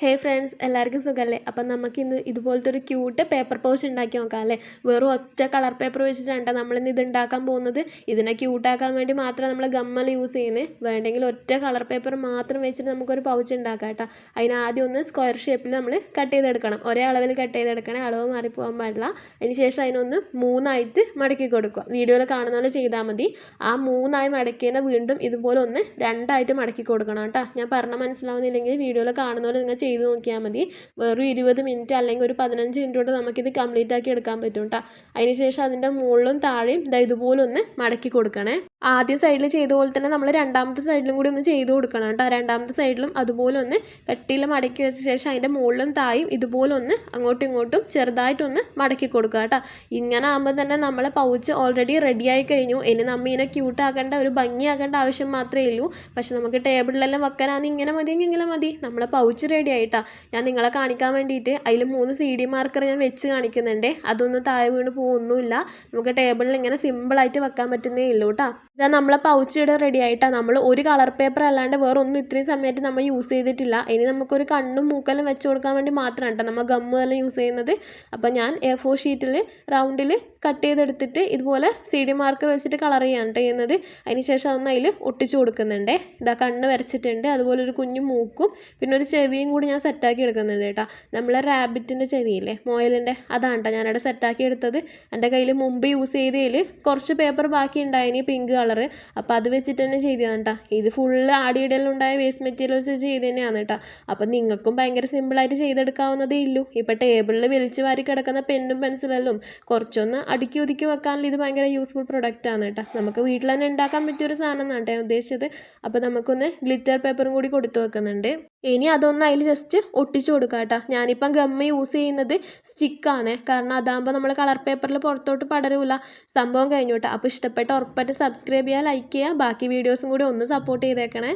ഹേ friends, എല്ലാവർക്കും സുഖമല്ലേ? അപ്പം നമുക്കിന്ന് ഇതുപോലത്തെ ഒരു ക്യൂട്ട് പേപ്പർ പൗച്ച് ഉണ്ടാക്കി നോക്കാം അല്ലേ? വെറും ഒറ്റ കളർ പേപ്പർ വെച്ചിട്ടാണ് നമ്മളിന്ന് ഇത് ഉണ്ടാക്കാൻ പോകുന്നത്. ഇതിനെ ക്യൂട്ടാക്കാൻ വേണ്ടി മാത്രം നമ്മൾ ഗമ്മൽ യൂസ് ചെയ്യുന്നത്. വേണ്ടെങ്കിൽ ഒറ്റ കളർ പേപ്പർ മാത്രം വെച്ചിട്ട് നമുക്കൊരു പൗച്ച് ഉണ്ടാക്കാം കേട്ടോ. അതിന് ആദ്യം ഒന്ന് സ്ക്വയർ ഷേപ്പിൽ നമ്മൾ കട്ട് ചെയ്തെടുക്കണം. ഒരേ അളവിൽ കട്ട് ചെയ്തെടുക്കണേ, അളവ് മാറിപ്പോകാൻ പാടില്ല. അതിന് ശേഷം അതിനൊന്ന് മൂന്നായിട്ട് മടക്കി കൊടുക്കുക. വീഡിയോയിൽ കാണുന്ന പോലെ ചെയ്താൽ മതി. ആ മൂന്നായി മടക്കിയതിനെ വീണ്ടും ഇതുപോലെ ഒന്ന് രണ്ടായിട്ട് മടക്കി കൊടുക്കണം കേട്ടോ. ഞാൻ പറഞ്ഞാൽ മനസ്സിലാവുന്നില്ലെങ്കിൽ വീഡിയോയിൽ കാണുന്ന പോലെ നിങ്ങൾ ചെയ്ത് നോക്കിയാൽ മതി. വെറും 20 മിനിറ്റ് അല്ലെങ്കിൽ ഒരു 15 മിനിറ്റ് കൊണ്ട് നമുക്കിത് കംപ്ലീറ്റ് ആക്കി എടുക്കാൻ പറ്റും കേട്ടോ. അതിന് ശേഷം അതിൻ്റെ മുകളിലും താഴെയും ഇതുപോലെ ഒന്ന് മടക്കി കൊടുക്കണേ. ആദ്യ സൈഡിൽ ചെയ്ത പോലെ തന്നെ നമ്മൾ രണ്ടാമത്തെ സൈഡിലും കൂടി ഒന്ന് ചെയ്ത് കൊടുക്കണം കേട്ടോ. രണ്ടാമത്തെ സൈഡിലും അതുപോലെ ഒന്ന് കട്ടിയിൽ മടക്കി വെച്ച ശേഷം അതിൻ്റെ മുകളിലും താഴെയും ഇതുപോലെ ഒന്ന് അങ്ങോട്ടും ഇങ്ങോട്ടും ചെറുതായിട്ടൊന്ന് മടക്കി കൊടുക്കുക കേട്ടോ. ഇങ്ങനെ ആകുമ്പോൾ തന്നെ നമ്മളെ പൗച്ച് ഓൾറെഡി റെഡിയായി കഴിഞ്ഞു. ഇനി നമ്മൾ ഇതിനെ ക്യൂട്ടാക്കേണ്ട ഒരു ഭംഗിയാക്കേണ്ട ആവശ്യം മാത്രമേ ഉള്ളൂ. പക്ഷെ നമുക്ക് ടേബിളിലെല്ലാം വെക്കാനാണ് ഇങ്ങനെ മതിയെങ്കിൽ ഇങ്ങനെ മതി. നമ്മളെ പൗച്ച് റെഡി ആയിട്ടാ. ഞാൻ നിങ്ങളെ കാണിക്കാൻ വേണ്ടിയിട്ട് അതിൽ 3 CD മാർക്കർ ഞാൻ വെച്ച് കാണിക്കുന്നുണ്ട്. അതൊന്നും താഴെ വീണ് പോകുന്നില്ല. നമുക്ക് ടേബിളിൽ ഇങ്ങനെ സിമ്പിളായിട്ട് വെക്കാൻ പറ്റുന്നേ ഉള്ളൂ കേട്ടോ. ഇതാ നമ്മളെ പൗച്ച് ഇവിടെ റെഡി ആയിട്ടാണ്. നമ്മൾ ഒരു കളർ പേപ്പർ അല്ലാണ്ട് വേറെ ഒന്നും ഇത്രയും സമയത്ത് നമ്മൾ യൂസ് ചെയ്തിട്ടില്ല. ഇനി നമുക്കൊരു കണ്ണും മൂക്കെല്ലാം വെച്ച് കൊടുക്കാൻ വേണ്ടി മാത്രമാണ് കേട്ടോ നമ്മൾ ഗമ്മ് എല്ലാം യൂസ് ചെയ്യുന്നത്. അപ്പോൾ ഞാൻ A4 ഷീറ്റിൽ റൗണ്ടിൽ കട്ട് ചെയ്തെടുത്തിട്ട് ഇതുപോലെ CD മാർക്കർ വെച്ചിട്ട് കളർ ചെയ്യാണ് ചെയ്യുന്നത്. അതിന് ശേഷം അതൊന്ന് അതിൽ ഒട്ടിച്ചു കൊടുക്കുന്നുണ്ട്. ഇതാ കണ്ണ് വരച്ചിട്ടുണ്ട്. അതുപോലെ ഒരു കുഞ്ഞു മൂക്കും പിന്നെ ഒരു ചെവിയും കൂടി ഞാൻ സെറ്റാക്കി എടുക്കുന്നുണ്ട് കേട്ടോ. നമ്മളെ റാബിറ്റിൻ്റെ ചെവിയില്ലേ, മുയലിൻ്റെ, അതാണ് കേട്ടോ ഞാനവിടെ സെറ്റാക്കി എടുത്തത്. എൻ്റെ കയ്യിൽ മുമ്പ് യൂസ് ചെയ്തതിൽ കുറച്ച് പേപ്പർ ബാക്കി ഉണ്ടായിനി പിങ്ക് കളറ്. അപ്പോൾ അത് വെച്ചിട്ട് തന്നെ ചെയ്തതാണ് കേട്ടോ. ഇത് ഫുള്ള് ആടിയിടലുണ്ടായ വേസ്റ്റ് മെറ്റീരിയൽസ് ചെയ്ത് തന്നെയാണ് കേട്ടോ. അപ്പം നിങ്ങൾക്കും ഭയങ്കര സിമ്പിളായിട്ട് ചെയ്തെടുക്കാവുന്നതേ ഉള്ളൂ. ഇപ്പോൾ ടേബിളിൽ വലിച്ച് വാരി കിടക്കുന്ന പെന്നും പെൻസിലെല്ലാം കുറച്ചൊന്ന് അടുക്കി ഒതുക്കി വെക്കാനുള്ള ഇത് ഭയങ്കര യൂസ്ഫുൾ പ്രൊഡക്റ്റാണ് കേട്ടോ. നമുക്ക് വീട്ടിൽ തന്നെ ഉണ്ടാക്കാൻ പറ്റിയൊരു സാധനം എന്നാണ് കേട്ടോ ഉദ്ദേശിച്ചത്. അപ്പോൾ നമുക്കൊന്ന് ഗ്ലിറ്റർ പേപ്പറും കൂടി കൊടുത്തു വെക്കുന്നുണ്ട്. ഇനി അതൊന്ന് അതിൽ ജസ്റ്റ് ഒട്ടിച്ചു കൊടുക്കുക കേട്ടോ. ഞാനിപ്പം ഗമ്മ യൂസ് ചെയ്യുന്നത് സ്റ്റിക്കാണ്. കാരണം അതാകുമ്പോൾ നമ്മൾ കളർ പേപ്പറിൽ പുറത്തോട്ട് പടരില്ല. സംഭവം കഴിഞ്ഞു കേട്ടോ. അപ്പോൾ ഇഷ്ടപ്പെട്ട ഉറപ്പായിട്ട് സബ്സ്ക്രൈബ് ചെയ്യുക, ലൈക്ക് ചെയ്യുക. ബാക്കി വീഡിയോസും കൂടി ഒന്ന് സപ്പോർട്ട് ചെയ്തേക്കണേ.